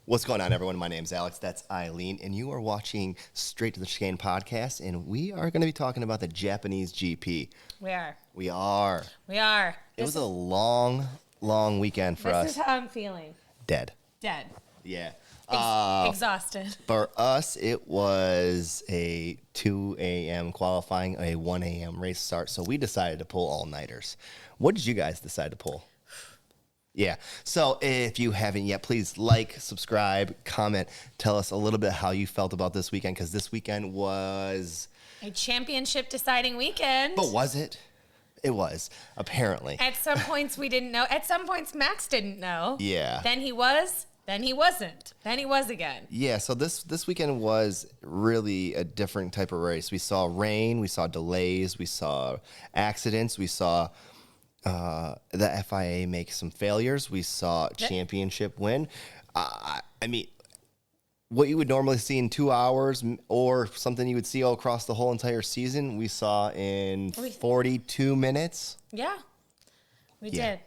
What's going on, everyone? My name's Alex. That's Eileen, and you are watching Straight to the Chicane podcast, and we are going to be talking about the Japanese GP. We are. It was a long weekend for us. This is how I'm feeling. Dead. Yeah. Exhausted. For us, it was a 2 a.m. qualifying, a 1 a.m. race start, so we decided to pull all-nighters. What did you guys decide to pull? Yeah. So if you haven't yet, please like, subscribe, comment, tell us a little bit how you felt about this weekend, because this weekend was a championship deciding weekend. But was it? It was, apparently. At some points we didn't know. At some points Max didn't know. Yeah. Then he was. Then he wasn't. Then he was again. Yeah, so this weekend was really a different type of race. We saw rain, we saw delays, we saw accidents, we saw the FIA make some failures. We saw championship win. I mean, what you would normally see in 2 hours or something you would see all across the whole entire season, we saw in 42 minutes. Yeah, we did.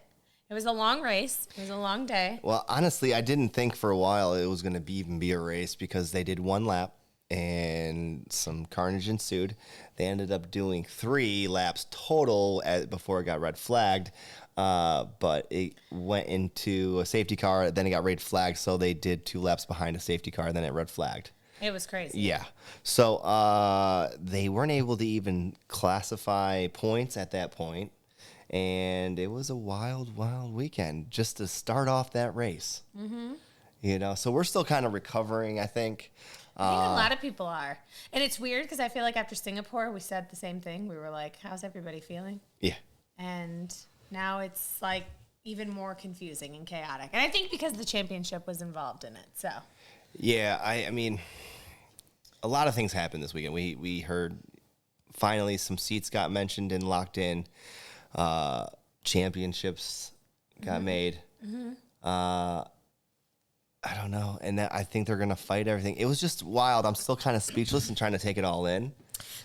It was a long race. It was a long day. Well, honestly, I didn't think for a while it was going to even be a race, because they did one lap and some carnage ensued. They ended up doing 3 laps total before it got red flagged, but it went into a safety car, then it got red flagged, so they did 2 laps behind a safety car, then it red flagged. It was crazy. Yeah. So they weren't able to even classify points at that point, and it was a wild weekend just to start off that race. Mm-hmm. You know, so we're still kind of recovering, I think. I think a lot of people are. And it's weird because I feel like after Singapore, we said the same thing. We were like, how's everybody feeling? Yeah. And now it's like even more confusing and chaotic. And I think because the championship was involved in it. So. Yeah, I mean, a lot of things happened this weekend. We heard finally some seats got mentioned and locked in. Championships got made. Mm-hmm. I don't know. And I think they're going to fight everything. It was just wild. I'm still kind of speechless and trying to take it all in.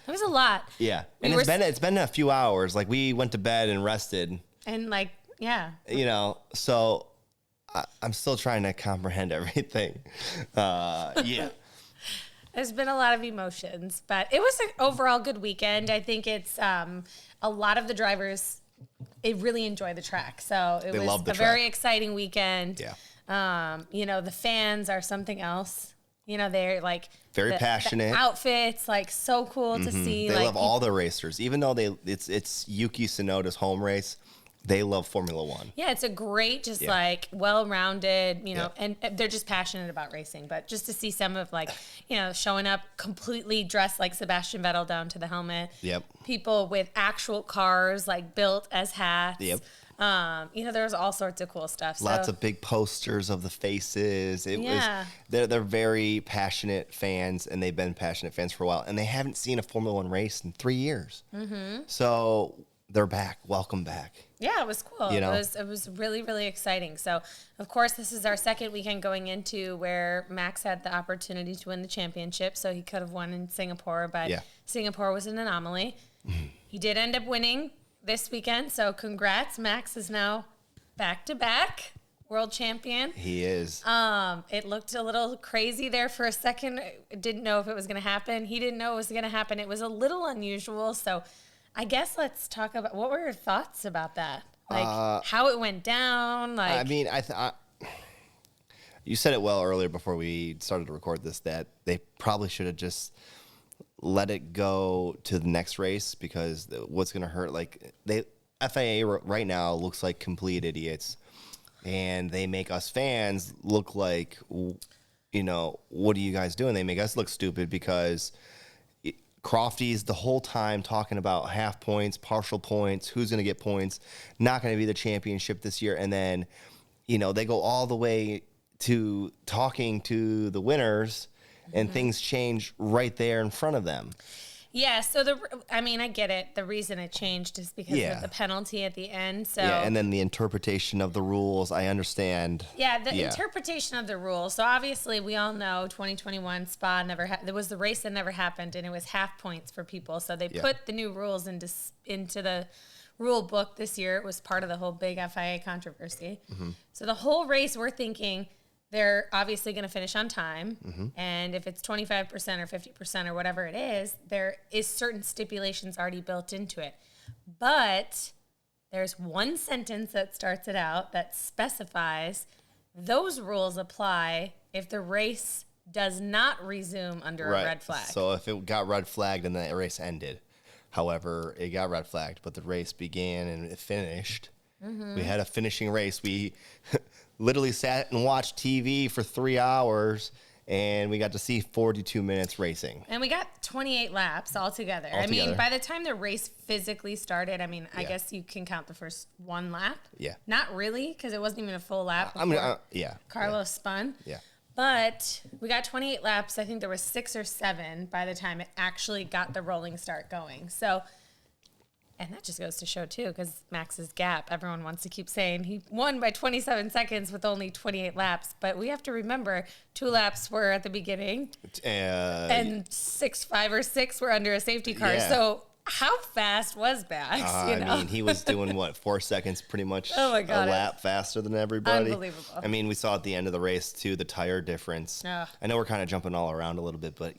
It was a lot. Yeah. And it's been a few hours. Like, we went to bed and rested. And, like, yeah. You know, so I'm still trying to comprehend everything. Yeah. There's been a lot of emotions. But it was an overall good weekend. I think it's a lot of the drivers, they really enjoy the track. So it was a very exciting weekend. Yeah. You know, the fans are something else. You know, they're like very passionate. The outfits, like, so cool to see. They love all the racers, even though it's Yuki Tsunoda's home race. They love Formula One. Yeah, it's a great, just like well-rounded, you know, and they're just passionate about racing. But just to see some of, like, you know, showing up completely dressed like Sebastian Vettel down to the helmet. Yep. People with actual cars, like, built as hats. Yep. You know, there's all sorts of cool stuff. Lots of big posters of the faces. They're very passionate fans, and they've been passionate fans for a while, and they haven't seen a Formula One race in 3 years. Mm-hmm. So they're back. Welcome back. Yeah, it was cool. You know? It was really, really exciting. So, of course, this is our second weekend going into where Max had the opportunity to win the championship. So he could have won in Singapore, but Singapore was an anomaly. He did end up winning this weekend, so congrats. Max is now back-to-back world champion. He is. It looked a little crazy there for a second. Didn't know if it was going to happen. He didn't know it was going to happen. It was a little unusual, so I guess let's talk about, what were your thoughts about that? Like, how it went down? Like, I mean, you said it well earlier before we started to record this, that they probably should have just let it go to the next race, because what's going to hurt, like, FIA right now looks like complete idiots, and they make us fans look like, you know, what are you guys doing? They make us look stupid, because Crofty's the whole time talking about half points, partial points, who's going to get points, not going to be the championship this year, and then, you know, they go all the way to talking to the winners, and things change right there in front of them. Yeah, so I get it. The reason it changed is because of the penalty at the end. So yeah, and then the interpretation of the rules, I understand. Yeah, the interpretation of the rules. So obviously, we all know 2021 Spa there was the race that never happened, and it was half points for people. So they put the new rules into the rule book this year. It was part of the whole big FIA controversy. Mm-hmm. So the whole race, we're thinking they're obviously going to finish on time. Mm-hmm. And if it's 25% or 50% or whatever it is, there is certain stipulations already built into it. But there's one sentence that starts it out that specifies those rules apply if the race does not resume under a red flag. So if it got red flagged and the race ended, however, it got red flagged, but the race began and it finished. Mm-hmm. We had a finishing race. We literally sat and watched TV for 3 hours, and we got to see 42 minutes racing. And we got 28 laps altogether. I mean, by the time the race physically started, I guess you can count the first one lap. Yeah. Not really, because it wasn't even a full lap Carlos spun. Yeah. But we got 28 laps. I think there was 6 or 7 by the time it actually got the rolling start going. So, and that just goes to show, too, because Max's gap, everyone wants to keep saying he won by 27 seconds with only 28 laps. But we have to remember 2 laps were at the beginning and 5 or 6 were under a safety car. Yeah. So how fast was Max? I mean, he was doing, 4 seconds pretty much a lap faster than everybody. Unbelievable. I mean, we saw at the end of the race, too, the tire difference. I know we're kind of jumping all around a little bit, but,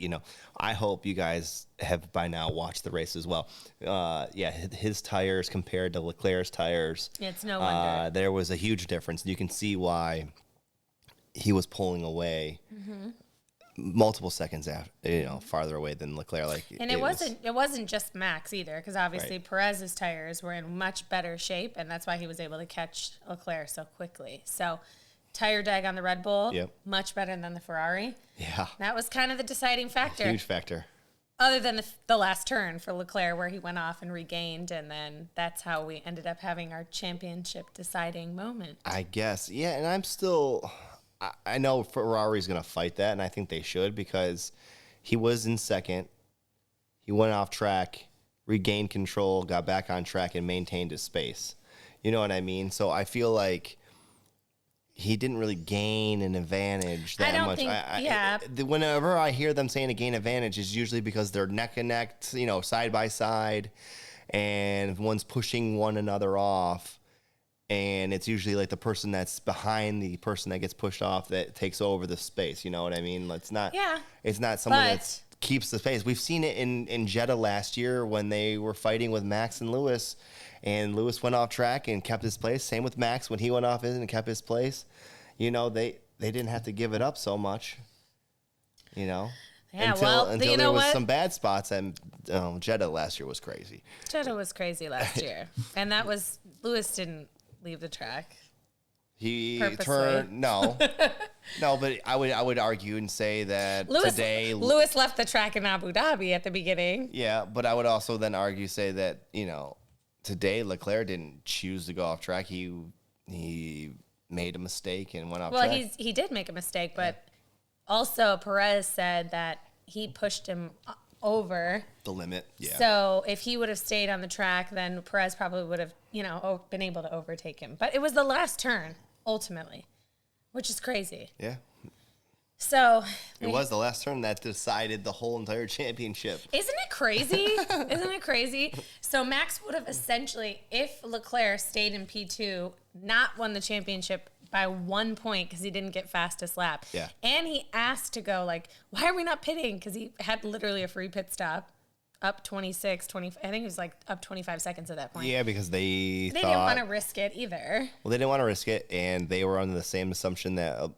I hope you guys have by now watched the race as well. His tires compared to Leclerc's tires. It's no wonder. There was a huge difference. You can see why he was pulling away. Mm-hmm. Multiple seconds after, farther away than Leclerc. And it wasn't just Max either, because obviously Perez's tires were in much better shape, and that's why he was able to catch Leclerc so quickly. So, tire drag on the Red Bull, much better than the Ferrari. Yeah, that was kind of the deciding factor. Huge factor. Other than the last turn for Leclerc, where he went off and regained, and then that's how we ended up having our championship deciding moment. I guess, and I'm still. I know Ferrari's going to fight that, and I think they should, because he was in second. He went off track, regained control, got back on track, and maintained his space. You know what I mean? So I feel like he didn't really gain an advantage that much. Whenever I hear them saying a gain advantage, is usually because they're neck and neck, side by side, and one's pushing one another off. And it's usually like the person that's behind the person that gets pushed off that takes over the space. You know what I mean? It's not someone that keeps the space. We've seen it in Jeddah last year when they were fighting with Max and Lewis, and Lewis went off track and kept his place. Same with Max when he went off and kept his place. They didn't have to give it up so much. Yeah, until there was some bad spots, and Jeddah last year was crazy. Jeddah was crazy last year, and that was Lewis didn't leave the track. He turned no, but I would argue and say that Lewis left the track in Abu Dhabi at the beginning. Yeah, but I would also then say that today Leclerc didn't choose to go off track. He made a mistake and went off track. Well, he did make a mistake, but also Perez said that he pushed him over the limit. Yeah. So if he would have stayed on the track, then Perez probably would have, been able to overtake him. But it was the last turn, ultimately, which is crazy. Yeah. So it was the last turn that decided the whole entire championship. Isn't it crazy? So Max would have essentially, if Leclerc stayed in P2, not won the championship by 1 point because he didn't get fastest lap. Yeah. And he asked to go, why are we not pitting? Because he had literally a free pit stop up 26, 20. I think it was up 25 seconds at that point. Yeah, because they didn't want to risk it either. Well, they didn't want to risk it, and they were under the same assumption that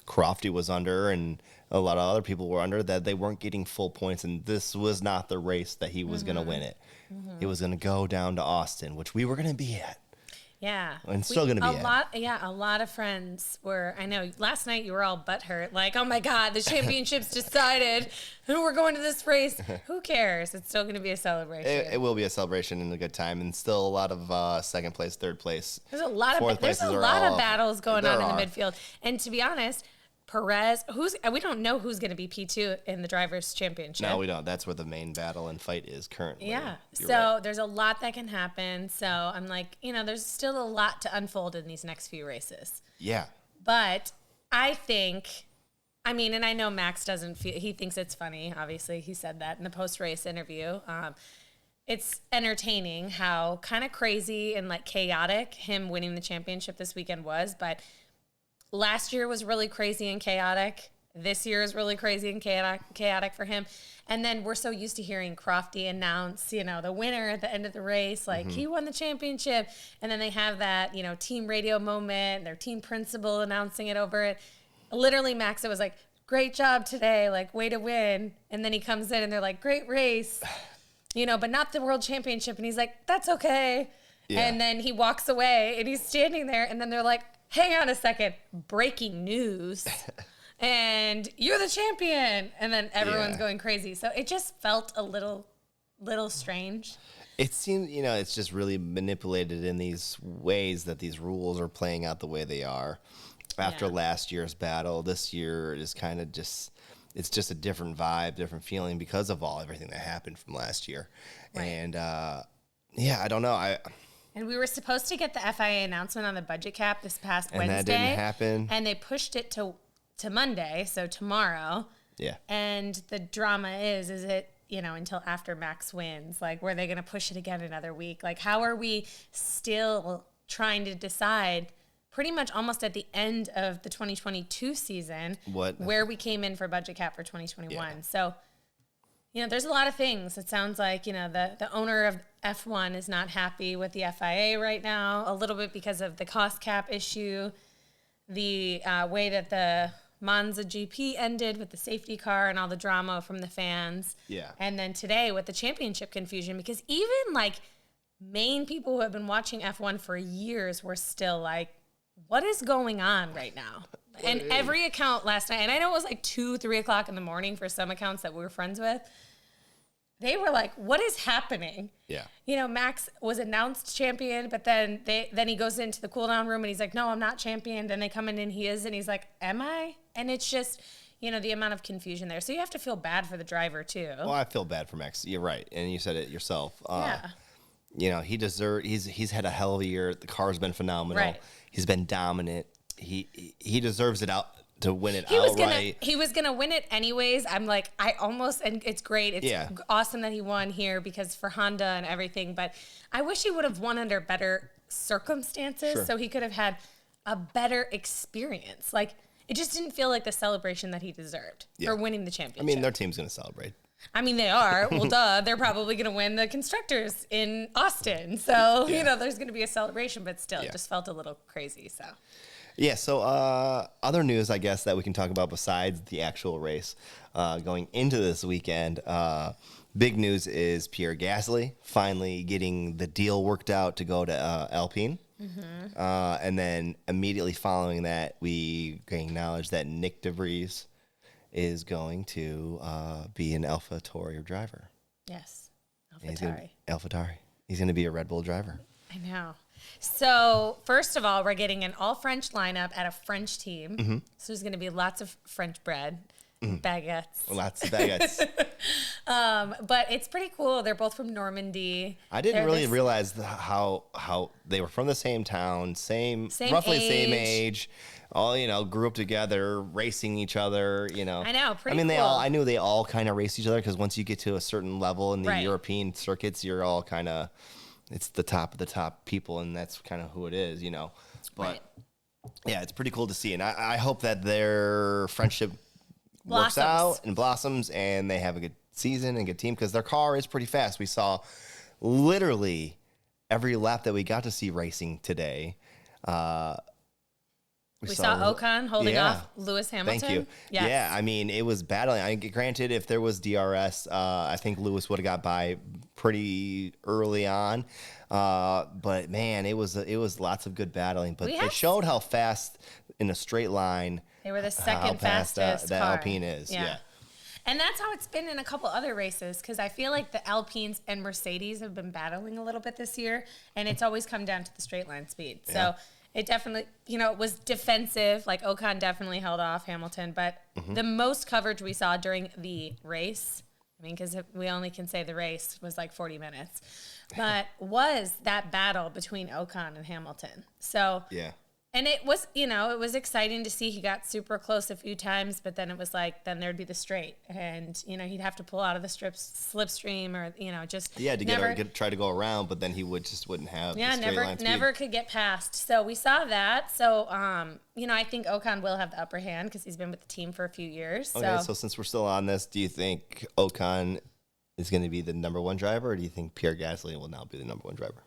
Crofty was under and a lot of other people were under, that they weren't getting full points, and this was not the race that he was going to win it. Mm-hmm. It was going to go down to Austin, which we were going to be at. Yeah. And still going to be a lot of friends were, I know, last night you were all butthurt, oh my God, the championship's decided, and we're going to this race. Who cares? It's still going to be a celebration. It will be a celebration and a good time, and still a lot of second place, third place. There's a lot of battles going on in the midfield. And to be honest, Perez, we don't know who's going to be P2 in the Drivers' Championship. No, we don't. That's where the main battle and fight is currently. Yeah. You're So right. there's a lot that can happen. So I'm like, there's still a lot to unfold in these next few races. Yeah. But I think, and I know Max doesn't feel, he thinks it's funny. Obviously, he said that in the post-race interview. It's entertaining how kind of crazy and like chaotic him winning the championship this weekend was. But last year was really crazy and chaotic. This year is really crazy and chaotic for him. And then we're so used to hearing Crofty announce, the winner at the end of the race, like he won the championship. And then they have that, team radio moment, their team principal announcing it over it. Literally, Max, it was like, great job today, like way to win. And then he comes in and they're like, great race, but not the world championship. And he's like, that's okay. Yeah. And then he walks away and he's standing there and then they're like, hang on a second, breaking news. And you're the champion. And then everyone's going crazy. So it just felt a little strange. It seems, it's just really manipulated in these ways that these rules are playing out the way they are. After last year's battle, this year is kind of it's just a different vibe, different feeling because of everything that happened from last year. Right. And, I don't know. And we were supposed to get the FIA announcement on the budget cap this past Wednesday. And that didn't happen. And they pushed it to Monday, so tomorrow. Yeah. And the drama is it, until after Max wins? Like, were they going to push it again another week? Like, how are we still trying to decide pretty much almost at the end of the 2022 season where we came in for budget cap for 2021? Yeah. So, there's a lot of things. It sounds like, the owner of F1 is not happy with the FIA right now, a little bit because of the cost cap issue, the way that the Monza GP ended with the safety car and all the drama from the fans. Yeah. And then today with the championship confusion, because even like main people who have been watching F1 for years were still like, what is going on right now? And every account last night, and I know it was like 2-3 o'clock in the morning for some accounts that we were friends with, they were like, what is happening? Yeah. Max was announced champion, but then he goes into the cool down room and he's like, no, I'm not champion. Then they come in and he is, and he's like, am I? And it's just, the amount of confusion there. So you have to feel bad for the driver too. Well, I feel bad for Max. You're right. And you said it yourself. He's had a hell of a year. The car's been phenomenal. Right. He's been dominant. He deserves it out to win it outright. He was gonna win it anyways. I'm like, and it's great. It's awesome that he won here because for Honda and everything. But I wish he would have won under better circumstances, so he could have had a better experience. Like, it just didn't feel like the celebration that he deserved for winning the championship. Their team's gonna celebrate. They are. Well, duh. They're probably going to win the constructors in Austin. So, there's going to be a celebration, but still, it just felt a little crazy. So, yeah. So, other news, I guess, that we can talk about besides the actual race going into this weekend. Big news is Pierre Gasly finally getting the deal worked out to go to Alpine. Mm-hmm. And then immediately following that, we can acknowledge that Nyck de Vries is going to be an AlphaTauri driver. Yes, AlphaTauri. He's going to be a Red Bull driver. I know. So, first of all, we're getting an all-French lineup at a French team. Mm-hmm. So there's going to be lots of French bread, baguettes. Lots of baguettes. But it's pretty cool. They're both from Normandy. I didn't really realize how they were from the same town, roughly same age. All, grew up together, racing each other, I know, pretty cool. I knew they all kind of raced each other because once you get to a certain level in the European circuits, you're all kind of, it's the top of the top people, and that's kind of who it is, But, yeah, it's pretty cool to see. And I hope that their friendship works out and blossoms, and they have a good season and a good team because their car is pretty fast. We saw literally every lap that we got to see racing today. We saw Ocon holding off Lewis Hamilton. Thank you. Yes. Yeah, it was battling. Granted, if there was DRS, I think Lewis would have got by pretty early on. But man, it was lots of good battling. But it showed how fast in a straight line. They were the second fastest that car. Alpine is. Yeah. And that's how it's been in a couple other races because I feel like the Alpines and Mercedes have been battling a little bit this year, and it's always come down to the straight line speed. So it definitely, it was defensive. Like Ocon definitely held off Hamilton, but the most coverage we saw during the race, I mean, because we only can say the race was like 40 minutes, but was that battle between Ocon and Hamilton. So, yeah. And it was, it was exciting to see. He got super close a few times, but then it was like, then there'd be the straight. And, he'd have to pull out of the slipstream or, just. Yeah, to try to go around, but then he wouldn't have the straight line speed. Never could get past. So we saw that. So, I think Ocon will have the upper hand because he's been with the team for a few years. Okay, so since we're still on this, do you think Ocon is going to be the number one driver, or do you think Pierre Gasly will now be the number one driver?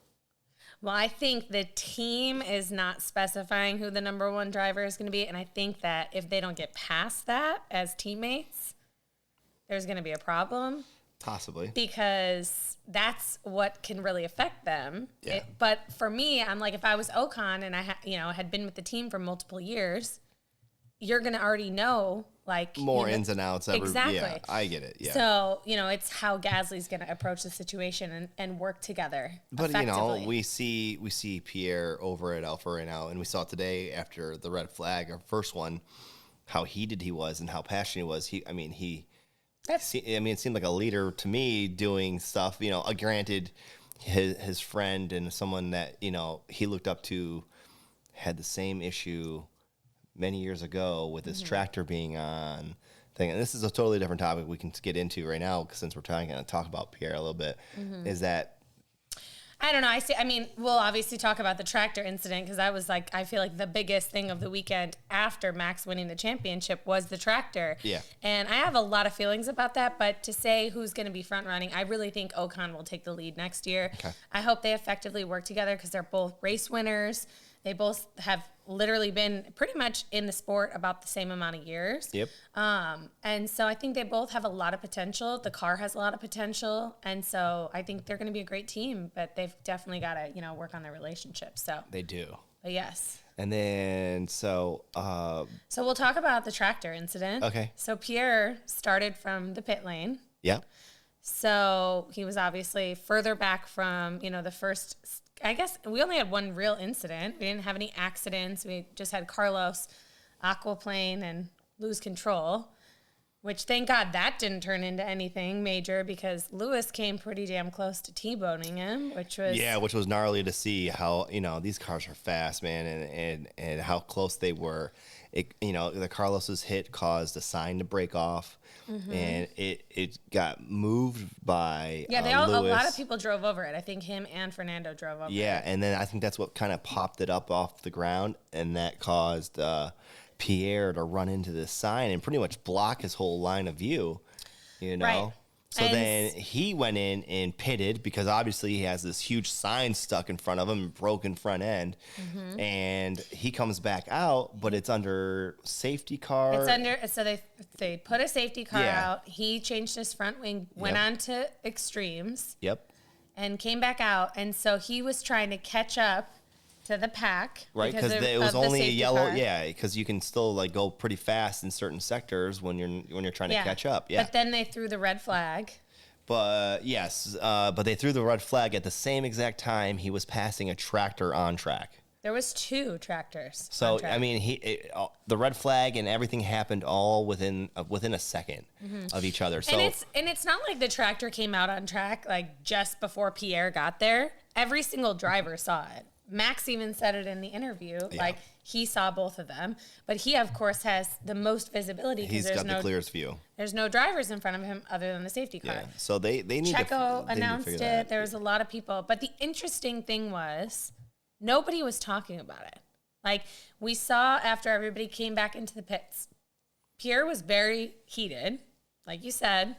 Well, I think the team is not specifying who the number one driver is going to be. And I think that if they don't get past that as teammates, there's going to be a problem. Possibly. Because that's what can really affect them. Yeah. But for me, I'm like, if I was Ocon and I had been with the team for multiple years, you're going to already know, like, more ins and outs. Exactly. Yeah, I get it. Yeah. So, it's how Gasly's going to approach the situation and work together. But, we see Pierre over at Alpha right now, and we saw today after the red flag, our first one, how heated he was and how passionate he was. It seemed like a leader to me doing stuff, granted his friend and someone that, he looked up to had the same issue many years ago with his tractor being on thing. And this is a totally different topic we can get into right now, since we're trying to talk about Pierre a little bit, is that, I don't know. We'll obviously talk about the tractor incident because I feel like the biggest thing of the weekend after Max winning the championship was the tractor. Yeah. And I have a lot of feelings about that, but to say who's going to be front running, I really think Ocon will take the lead next year. Okay. I hope they effectively work together because they're both race winners. They both have literally been pretty much in the sport about the same amount of years. Yep. And so I think they both have a lot of potential. The car has a lot of potential. And so I think they're going to be a great team, but they've definitely got to, work on their relationship. So they do. But yes. And then, so we'll talk about the tractor incident. Okay. So Pierre started from the pit lane. Yeah. So he was obviously further back from, the first, I guess we only had one real incident. We didn't have any accidents. We just had Carlos aquaplane and lose control, which thank God that didn't turn into anything major because Lewis came pretty damn close to T-boning him, which was gnarly to see how, these cars are fast, man, and how close they were. The Carlos's hit caused a sign to break off. And it got moved by Lewis. A lot of people drove over it. I think him and Fernando drove over it. Yeah, and then I think that's what kind of popped it up off the ground, and that caused Pierre to run into this sign and pretty much block his whole line of view, Right. So then he went in and pitted because obviously he has this huge sign stuck in front of him, broken front end, and he comes back out, but it's under safety car. It's under, so they put a safety car out. He changed his front wing, went on to extremes. Yep. And came back out, and so he was trying to catch up to the pack, right? Because it was only a yellow, because you can still go pretty fast in certain sectors when you're trying to catch up. Yeah. But then they threw the red flag. But yes, but they threw the red flag at the same exact time he was passing a tractor on track. There was two tractors. So the red flag and everything happened all within a second of each other. So and it's not like the tractor came out on track just before Pierre got there. Every single driver saw it. Max even said it in the interview, he saw both of them, but he of course has the most visibility. He's got the clearest view. There's no drivers in front of him other than the safety car. Yeah. So they need Checo announced it. There was a lot of people, but the interesting thing was nobody was talking about it. We saw after everybody came back into the pits, Pierre was very heated, like you said.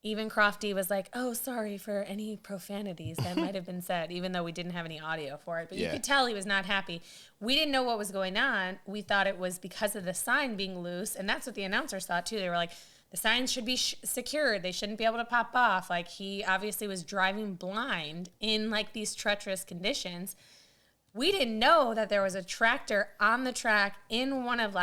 Even Crofty was like, oh, sorry for any profanities that might have been said, even though we didn't have any audio for it. But you could tell he was not happy. We didn't know what was going on. We thought it was because of the sign being loose. And that's what the announcers thought, too. They were like, the signs should be secured. They shouldn't be able to pop off. He obviously was driving blind in, these treacherous conditions. We didn't know that there was a tractor on the track in one of,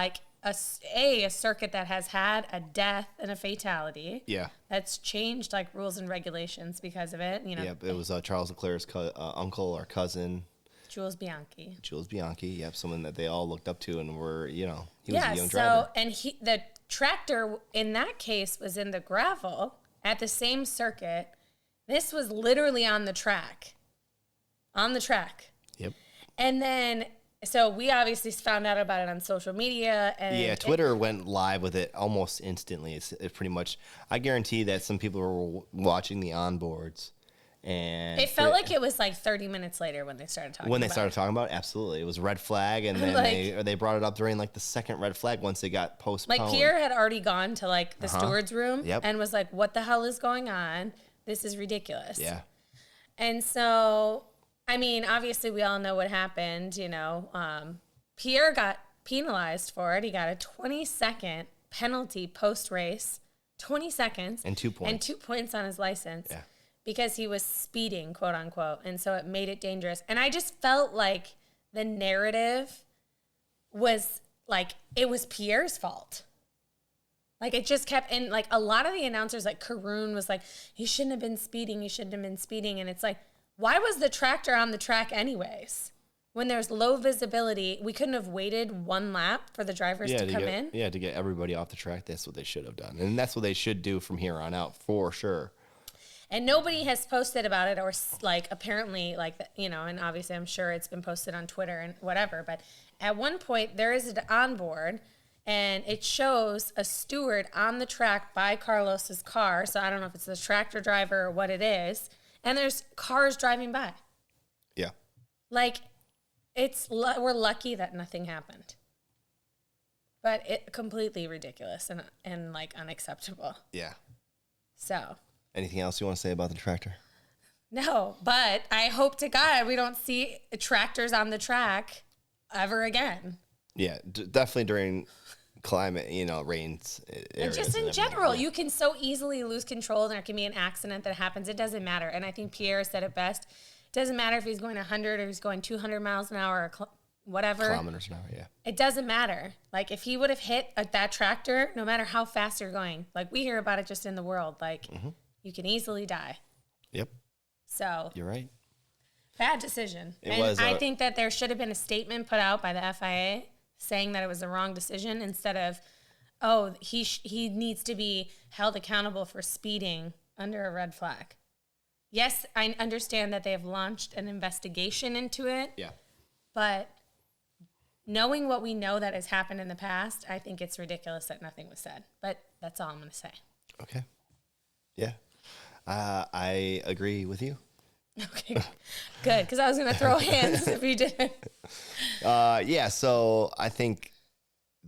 a circuit that has had a death and a fatality. Yeah. That's changed rules and regulations because of it. Yeah, it was Charles Leclerc's uncle or cousin. Jules Bianchi. Yep, someone that they all looked up to and were, he was a young driver. And the tractor in that case was in the gravel at the same circuit. This was literally on the track. Yep. And then, so we obviously found out about it on social media. And Twitter went live with it almost instantly. It's pretty much, I guarantee that some people were watching the onboards. And it felt like it was like 30 minutes later when they started talking about it. Absolutely. It was red flag, and then they brought it up during like the second red flag once it got postponed. Like Pierre had already gone to like the steward's room and was like, what the hell is going on? This is ridiculous. Yeah. And so, I mean, obviously we all know what happened, Pierre got penalized for it. He got a 20-second penalty post-race, 20 seconds. And 2 points. And 2 points on his license. Yeah. Because he was speeding, quote unquote. And so it made it dangerous. And I just felt like the narrative was like, it was Pierre's fault. Like it just kept, and like a lot of the announcers, like Karun was like, you shouldn't have been speeding. And it's like, why was the tractor on the track anyways? When there's low visibility, we couldn't have waited one lap for the drivers to come in. Yeah, to get everybody off the track. That's what they should have done. And that's what they should do from here on out for sure. And nobody has posted about it or like apparently like, and obviously I'm sure it's been posted on Twitter and whatever. But at one point there is an onboard and it shows a steward on the track by Carlos's car. So I don't know if it's the tractor driver or what it is. And there's cars driving by. Yeah. Like we're lucky that nothing happened. But it completely ridiculous and like unacceptable. Yeah. So. Anything else you want to say about the tractor? No, but I hope to God we don't see tractors on the track ever again. Yeah, definitely during climate, rains. And just in general, you can so easily lose control and there can be an accident that happens. It doesn't matter. And I think Pierre said it best. It doesn't matter if he's going 100 or he's going 200 miles an hour or whatever. Kilometers an hour, yeah. It doesn't matter. Like if he would have hit that tractor, no matter how fast you're going, like we hear about it just in the world, like you can easily die. Yep. So. You're right. Bad decision. I think that there should have been a statement put out by the FIA saying that it was the wrong decision instead of, he needs to be held accountable for speeding under a red flag. Yes, I understand that they have launched an investigation into it. Yeah. But knowing what we know that has happened in the past, I think it's ridiculous that nothing was said. But that's all I'm going to say. Okay. Yeah. I agree with you. Okay, good, because I was going to throw hands if you didn't. So I think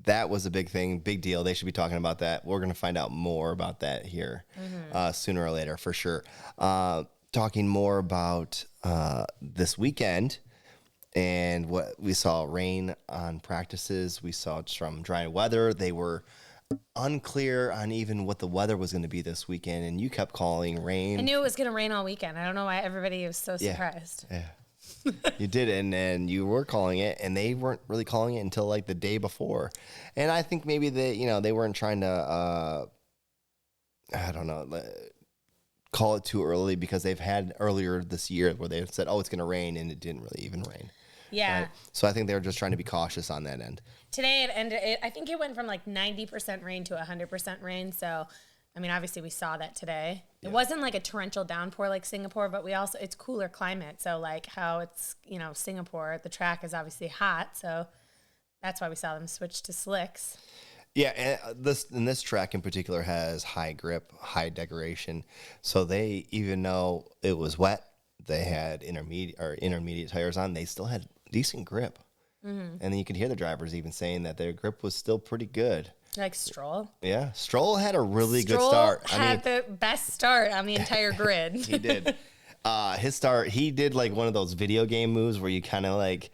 that was a big thing, big deal. They should be talking about that. We're going to find out more about that here sooner or later, for sure. Talking more about this weekend and what we saw rain on practices. We saw some dry weather. They were unclear on even what the weather was going to be this weekend, and you kept calling rain. I knew it was going to rain all weekend. I don't know why everybody was so surprised. Yeah. You did it, and you were calling it, and they weren't really calling it until like the day before. And I think maybe they weren't trying to call it too early, because they've had earlier this year where they said, it's going to rain, and it didn't really even rain. Yeah. Right? So I think they were just trying to be cautious on that end. Today, I think it went from like 90% rain to 100% rain. So, I mean, obviously we saw that today. Yeah. It wasn't like a torrential downpour like Singapore, but it's cooler climate. So like how it's, Singapore, the track is obviously hot. So that's why we saw them switch to slicks. Yeah, and this track in particular has high grip, high degradation. So they, even though it was wet, they had intermediate tires on. They still had decent grip. Mm-hmm. And then you could hear the drivers even saying that their grip was still pretty good. Like Stroll? Yeah. Stroll had a really good start. Stroll had the best start on the entire grid. He did. His start, he did like one of those video game moves where you kind of like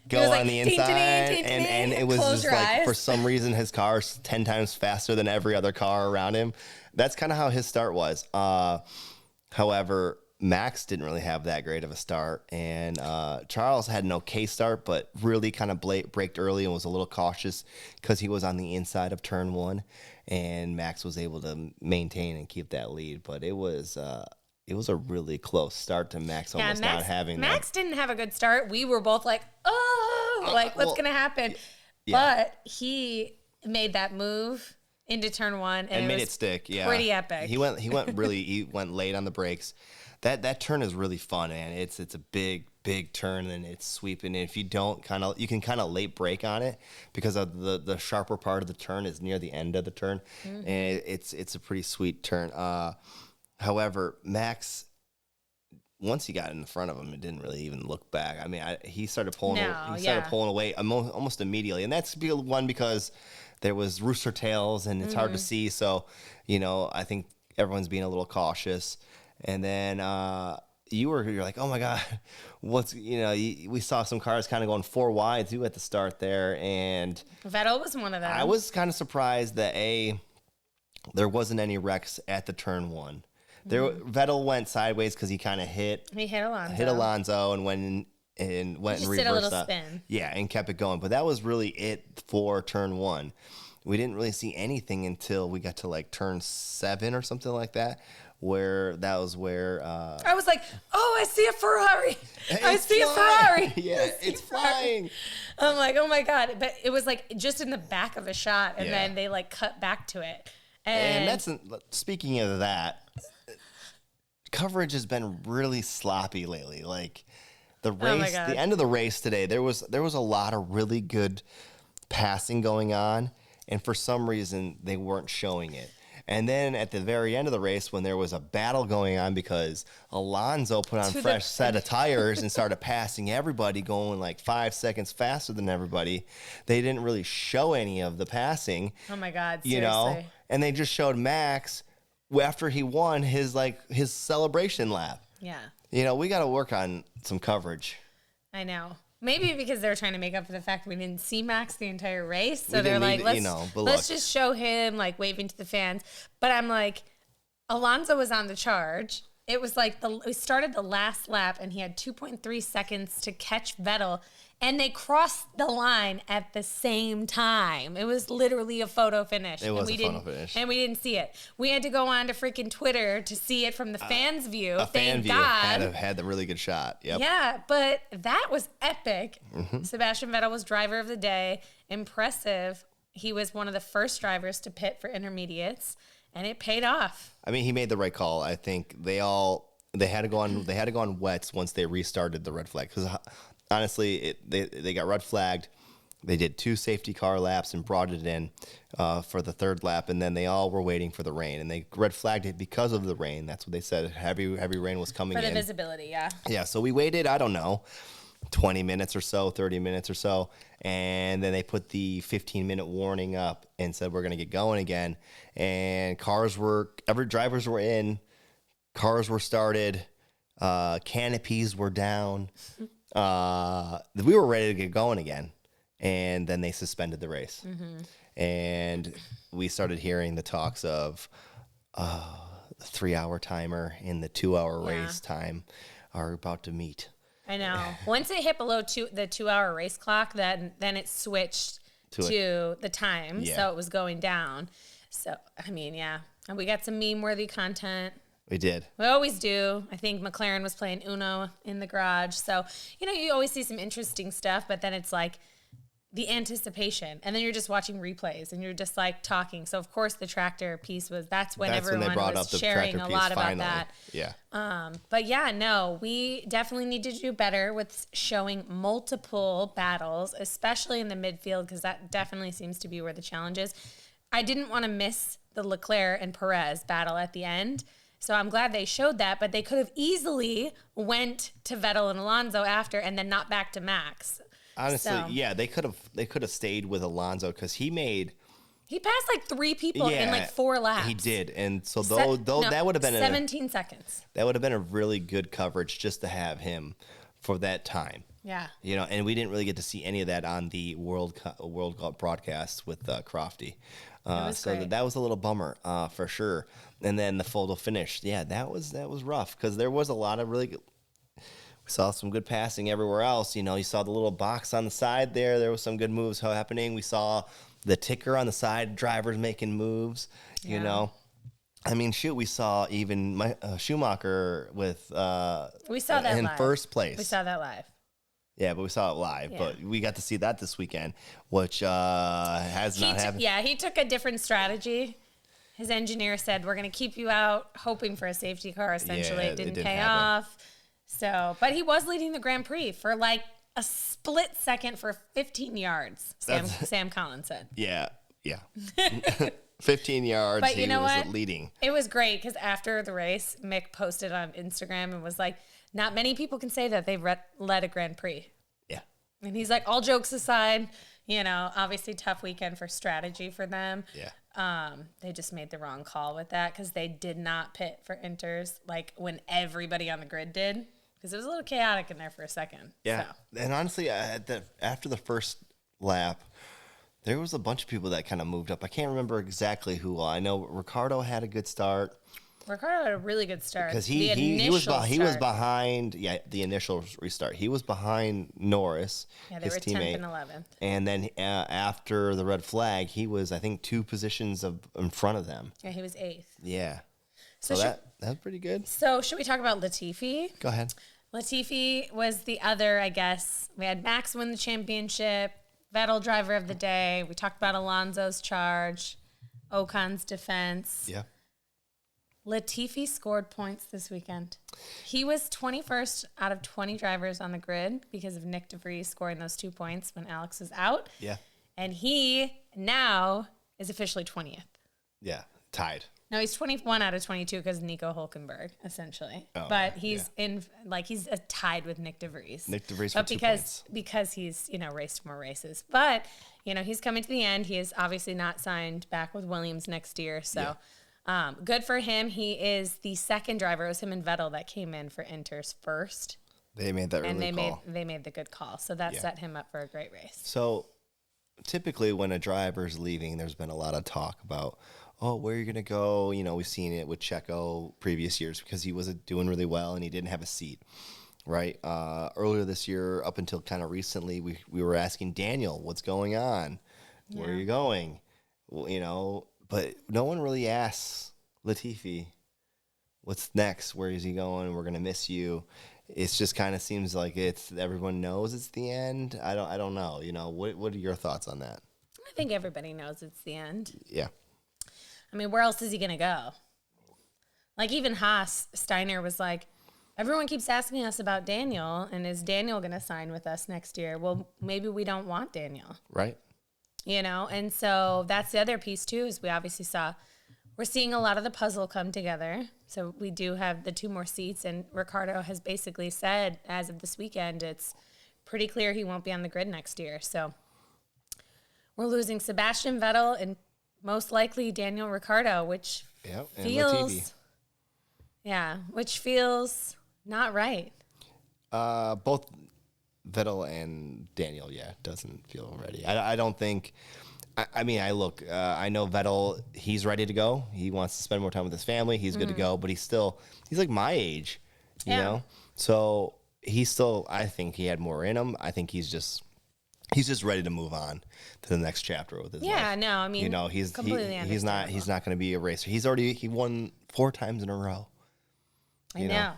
go on the inside. And it was just like, for some reason, his car's 10 times faster than every other car around him. That's kind of how his start was. However, Max didn't really have that great of a start, and Charles had an okay start, but really kind of braked early and was a little cautious because he was on the inside of turn one, and Max was able to maintain and keep that lead. But it was it was a really close start to Max almost not having that. Max didn't have a good start. We were both like, oh, like what's going to happen? Yeah. But he made that move into turn one and made it stick. Yeah. Pretty epic. He went late on the brakes. That turn is really fun, man. It's a big turn, and it's sweeping. And if you don't you can kind of late brake on it because of the sharper part of the turn is near the end of the turn, and it's a pretty sweet turn. However, Max, once he got in front of him, it didn't really even look back. I mean, he started pulling away almost immediately, and that's one because there was rooster tails, and it's hard to see. So, I think everyone's being a little cautious. And then you're like, oh my God, we saw some cars kind of going four wide too at the start there, and Vettel was one of them. I was kind of surprised that there wasn't any wrecks at the turn one. Vettel went sideways because he kind of hit Alonso and went in reverse. Did a little spin. Yeah, and kept it going. But that was really it for turn one. We didn't really see anything until we got to like turn 7 or something like that. I was like, oh, I see a Ferrari. I see a Ferrari. Yeah, it's flying. I'm like, oh my God. But it was like just in the back of a shot, and then they like cut back to it. And speaking of that, coverage has been really sloppy lately. Like the race, the end of the race today, there was a lot of really good passing going on, and for some reason they weren't showing it. And then at the very end of the race, when there was a battle going on because Alonso put on fresh set of tires and started passing everybody, going like 5 seconds faster than everybody, they didn't really show any of the passing. Oh my God, seriously. And they just showed Max after he won his celebration lap. Yeah. We got to work on some coverage. I know. Maybe because they're trying to make up for the fact we didn't see Max the entire race. So they're like, let's just show him like waving to the fans. But I'm like, Alonso was on the charge. It was like we started the last lap and he had 2.3 seconds to catch Vettel. And they crossed the line at the same time. It was literally a photo finish. It was a photo finish. And we didn't see it. We had to go on to freaking Twitter to see it from the fans' view. Thank God. Had the really good shot. Yep. Yeah, but that was epic. Sebastian Vettel was driver of the day. Impressive. He was one of the first drivers to pit for intermediates, and it paid off. I mean, he made the right call. I think they had to go on wets once they restarted the red flag because honestly, they got red flagged. They did 2 safety car laps and brought it in for the third lap, and then they all were waiting for the rain. And they red flagged it because of the rain. That's what they said. Heavy rain was coming in. For the visibility, yeah. Yeah, so we waited, I don't know, 20 minutes or so, 30 minutes or so, and then they put the 15-minute warning up and said we're going to get going again. And drivers were in, cars were started, canopies were down. We were ready to get going again, and then they suspended the race. And we started hearing the talks of the 3-hour timer and the 2-hour race time are about to meet. I know. Once it hit below the 2-hour race clock, then it switched to the time, so it was going down. So I mean, yeah, and we got some meme-worthy content. We did. We always do. I think McLaren was playing Uno in the garage. So, you always see some interesting stuff, but then it's like the anticipation. And then you're just watching replays and you're just like talking. So, of course, the tractor piece that's when everyone was sharing a lot about that. Yeah. But yeah, no, we definitely need to do better with showing multiple battles, especially in the midfield, because that definitely seems to be where the challenge is. I didn't want to miss the Leclerc and Perez battle at the end. So I'm glad they showed that, but they could have easily went to Vettel and Alonso after and then not back to Max. Honestly, yeah, they could have stayed with Alonso because he passed like 3 people in like 4 laps. He did, and so that would have been 17 seconds. That would have been a really good coverage just to have him for that time. Yeah, and we didn't really get to see any of that on the World Cup broadcast with Crofty. That was a little bummer for sure. And then the photo finish, that was rough because there was a lot of really good. We saw some good passing everywhere else. You saw the little box on the side there. There was some good moves happening. We saw the ticker on the side, drivers making moves. I mean, shoot, we saw even Schumacher with we saw that in live. first place. We saw that live. Yeah, but we saw it live. Yeah. But we got to see that this weekend, which has not happened. Yeah, he took a different strategy. His engineer said, we're going to keep you out, hoping for a safety car, essentially. Yeah, it didn't pay off. So, but he was leading the Grand Prix for like a split second for 15 yards, Sam Collins said. Yeah. 15 yards, but you know was what? Leading. It was great because after the race, Mick posted on Instagram and was like, not many people can say that they've led a Grand Prix. Yeah. And he's like, all jokes aside, obviously tough weekend for strategy for them. Yeah. They just made the wrong call with that because they did not pit for inters like when everybody on the grid did, because it was a little chaotic in there for a second. Yeah. So. And honestly, after the first lap, there was a bunch of people that kind of moved up. I can't remember exactly who. I know Ricciardo had a good start. Ricciardo had a really good start because he was behind. Yeah, the initial restart. He was behind Norris. Yeah, they were 10th and 11th. And then after the red flag, he was, I think, 2 positions in front of them. Yeah, he was 8th. Yeah. So that's pretty good. So should we talk about Latifi? Go ahead. Latifi was the other, I guess. We had Max win the championship. Vettel driver of the day. We talked about Alonso's charge, Ocon's defense. Yeah. Latifi scored points this weekend. He was 21st out of 20 drivers on the grid because of Nyck de Vries scoring those 2 points when Alex was out. Yeah. And he now is officially 20th. Yeah, tied. No, he's 21 out of 22 because Nico Hülkenberg, essentially. Oh, but he's he's tied with Nyck de Vries. Nyck de Vries for 2 points. Because he's, raced more races. But, he's coming to the end. He is obviously not signed back with Williams next year. So good for him. He is the second driver. It was him and Vettel that came in for Inters first. They made that really call. They made the good call. So that set him up for a great race. So typically when a driver's leaving, there's been a lot of talk about, where are you going to go? We've seen it with Checo previous years because he wasn't doing really well and he didn't have a seat, right? Earlier this year, up until kind of recently, we were asking Daniel, what's going on? Yeah. Where are you going? Well, but no one really asks Latifi, what's next? Where is he going? We're going to miss you. It's just kind of seems like everyone knows it's the end. I don't know. What are your thoughts on that? I think everybody knows it's the end. Yeah. I mean, where else is he going to go? Like even Haas, Steiner was like, everyone keeps asking us about Daniel, and is Daniel going to sign with us next year? Well, maybe we don't want Daniel. Right. And so that's the other piece too, is we're seeing a lot of the puzzle come together. So we do have the 2 more seats, and Ricciardo has basically said as of this weekend, it's pretty clear he won't be on the grid next year. So we're losing Sebastian Vettel and most likely Daniel Ricciardo, which feels not right. Both Vettel and Daniel, doesn't feel ready. I don't think. I I know Vettel. He's ready to go. He wants to spend more time with his family. He's good to go, but he's like my age, you know. So he's still. I think he had more in him. I think he's just ready to move on to the next chapter with his life. Yeah, no, I mean, he's not going to be a racer. He won 4 times in a row. I know.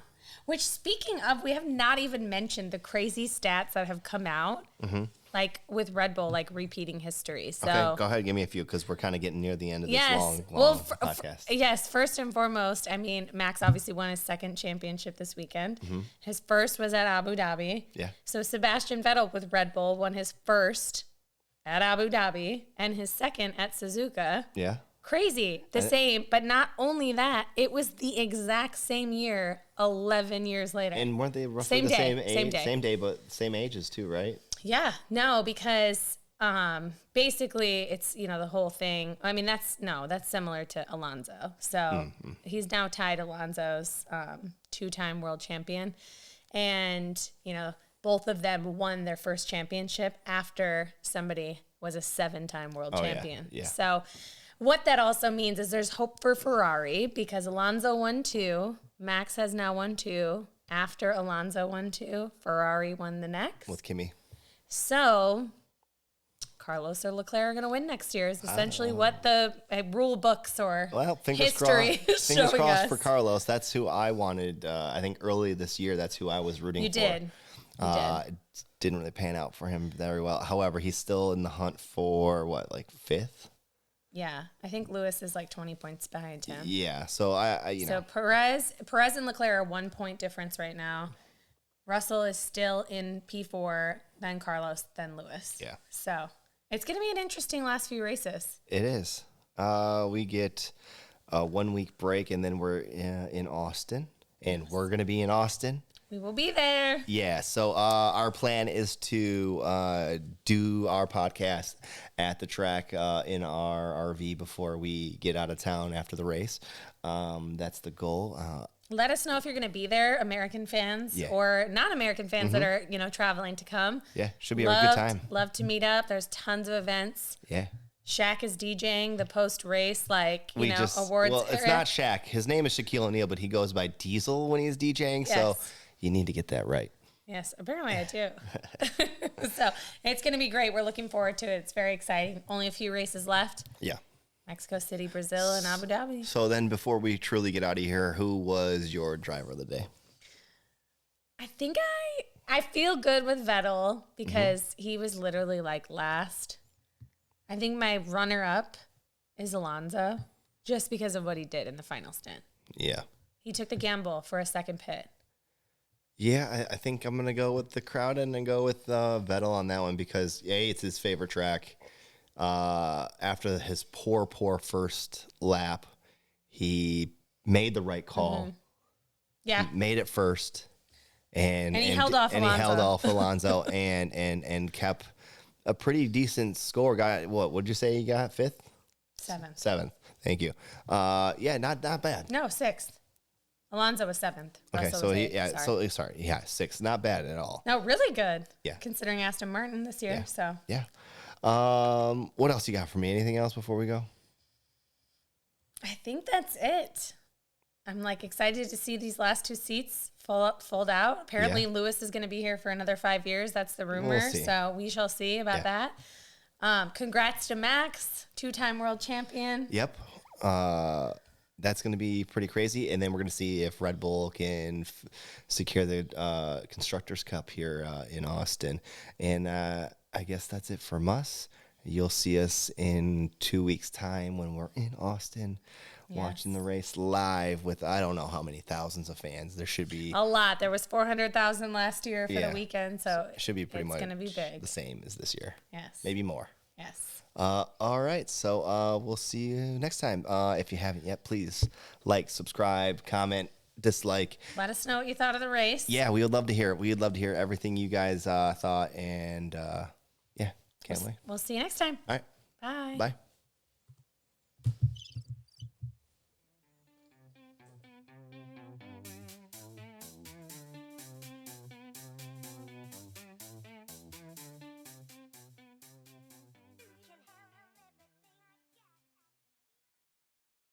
Which, speaking of, we have not even mentioned the crazy stats that have come out, like with Red Bull, like repeating history. So okay, go ahead, give me a few because we're kind of getting near the end of this long podcast. Yes, first and foremost, I mean, Max obviously won his 2nd championship this weekend. His first was at Abu Dhabi. Yeah. So Sebastian Vettel with Red Bull won his first at Abu Dhabi and his 2nd at Suzuka. Yeah. Crazy. Same, but not only that, it was the exact same year 11 years later. And weren't they roughly the same age? Same day, but same ages too, right? Yeah. No, because basically it's, the whole thing. I mean, that's similar to Alonso. So he's now tied Alonso's 2-time world champion. And, both of them won their first championship after somebody was a 7-time world champion. Yeah. So what that also means is there's hope for Ferrari because Alonso won 2. Max has now won 2. After Alonso won 2, Ferrari won the next. With Kimi. So Carlos or Leclerc are going to win next year is essentially what the rule books or fingers history crossed, is fingers showing crossed us. for Carlos. That's who I wanted. I think early this year, that's who I was rooting for. You did. It didn't really pan out for him very well. However, he's still in the hunt for fifth? Yeah, I think Lewis is like 20 points behind him. Yeah, so So Perez and Leclerc are 1 point difference right now. Russell is still in P4, then Carlos, then Lewis. Yeah. So it's going to be an interesting last few races. It is. We get a 1 week break, and then we're in Austin, and we're going to be in Austin. We will be there. Yeah, so our plan is to do our podcast at the track in our RV before we get out of town after the race. That's the goal. Let us know if you're going to be there, American fans or non-American fans that are, traveling to come. Yeah, should be a good time. Love to meet up. There's tons of events. Yeah. Shaq is DJing the post-race, awards. Well, it's not Shaq. His name is Shaquille O'Neal, but he goes by Diesel when he's DJing, so you need to get that right. Yes, apparently I do. So it's going to be great. We're looking forward to it. It's very exciting. Only a few races left. Yeah. Mexico City, Brazil, and Abu Dhabi. So then before we truly get out of here, who was your driver of the day? I think I feel good with Vettel because he was literally last. I think my runner-up is Alonso just because of what he did in the final stint. Yeah. He took the gamble for a second pit. Yeah, I think I'm going to go with the crowd and then go with Vettel on that one because, it's his favorite track. After his poor first lap, he made the right call. Mm-hmm. Yeah. He made it first. And he held off Alonso. He held off Alonso and kept a pretty decent score. Got what would you say he got? Fifth? Seventh. Thank you. Not bad. No, sixth. Alonso was seventh. Okay, Russell so was sorry. Yeah, sixth. Not bad at all. No, really good. Yeah. Considering Aston Martin this year. Yeah. So yeah. What else you got for me? Anything else before we go? I think that's it. I'm excited to see these last two seats fold out. Apparently Lewis is going to be here for another 5 years. That's the rumor. We'll see. So we shall see about that. Congrats to Max, 2-time world champion. Yep. That's going to be pretty crazy. And then we're going to see if Red Bull can secure the Constructors' Cup here in Austin. And I guess that's it from us. You'll see us in 2 weeks' time when we're in Austin watching the race live with I don't know how many thousands of fans. There should be a lot. There was 400,000 last year for the weekend, so it should be pretty much gonna be big. The same as this year. Yes. Maybe more. Yes. All right. So we'll see you next time. If you haven't yet, please like, subscribe, comment, dislike. Let us know what you thought of the race. Yeah, we would love to hear it. We would love to hear everything you guys thought. And can't wait. We'll see you next time. All right. Bye. Bye.